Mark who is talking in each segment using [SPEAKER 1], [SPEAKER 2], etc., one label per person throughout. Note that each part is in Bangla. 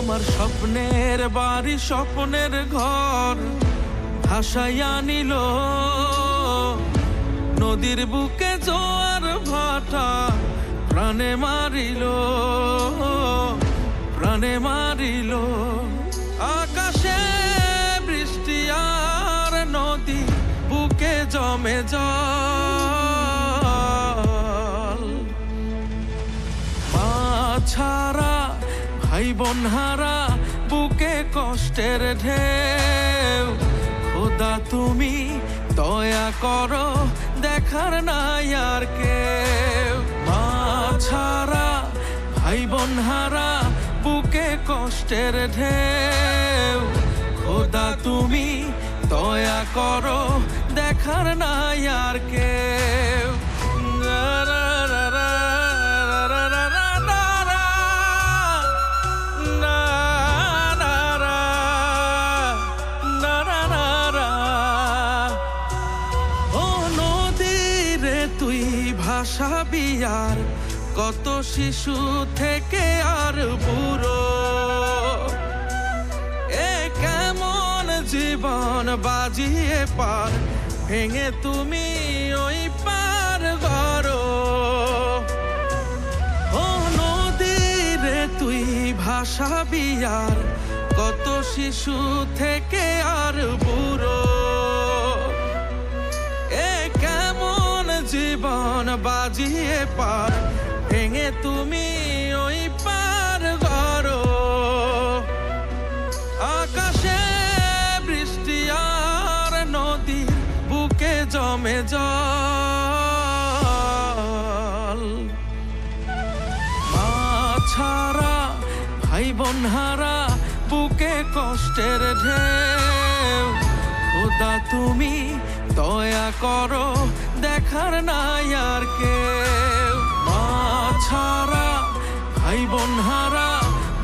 [SPEAKER 1] আমার স্বপ্নের বাড়ি স্বপ্নের ঘর ভাসাইয়া নিল নদীর বুকে জোয়ার ভাটা প্রাণে মারিল প্রাণে মারিল আকাশে বৃষ্টি আর নদী বুকে জমে জল মা ছাড়া ভাই বোন হারা বুকে কষ্টের ঢেউ খোদা তুমি দয়া করো দেখার নাই আর কেউ মা ছাড়া ভাই বোন হারা বুকে কষ্টের ঢেউ খোদা তুমি দয়া করো দেখার নাই আর কেউ ভাসাবি আর কত শিশু থেকে আর বুড়ো এ কেমন জীবন বাজিয়ে পার ভেঙে তুমি ওই পার গড়ো ও নদীরে তুই ভাসাবি আর কত শিশু থেকে আর বুড়ো জীবন বাজিয়ে পার ভেঙে তুমি ওই পার গড়ো আকাশে বৃষ্টি আর নদী বুকে জমে জল মা ছাড়া ভাই বোন হারা বুকে কষ্টের ঢেউ খোদা তুমি দয়া করো দেখার নাই আর কেউ মা ছাড়া ভাই বোন হারা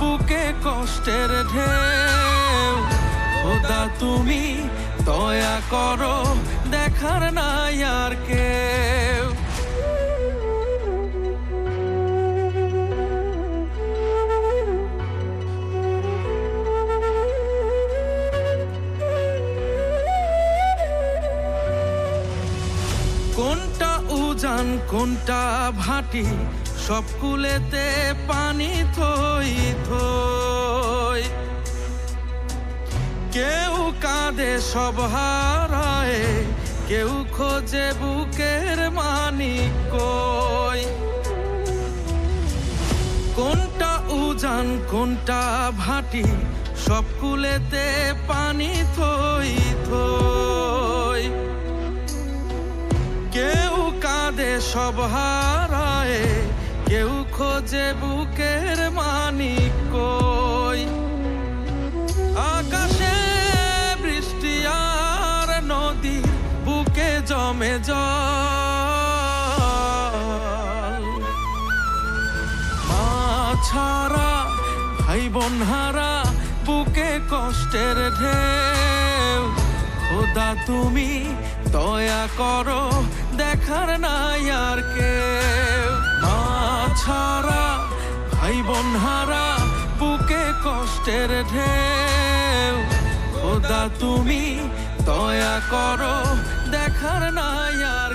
[SPEAKER 1] বুকে কষ্টের ঢেউ খোদা তুমি দয়া করো দেখার নাই আর কেউ কোনটা উজান কোনটা ভাটি সব কুলেতে পানি থই থই কেউ কাঁদে সব হারায় কেউ খোঁজে বুকের মানিক কই কোনটা উজান কোনটা ভাটি সব কুলেতে পানি থই থই কেউ কাঁদে সব হারায় কেউ খোঁজে বুকের মানিক কই আকাশে বৃষ্টি আর নদী বুকে জমে জল মা ছাড়া ভাই বোন হারা বুকে কষ্টের ঢেউ খোদা তুমি দয়া করো দেখার নাই আর কেউ মা ছাড়া ভাই বোন হারা বুকে কষ্টের ঢেউ খোদা তুমি দয়া করো দেখার নাই আর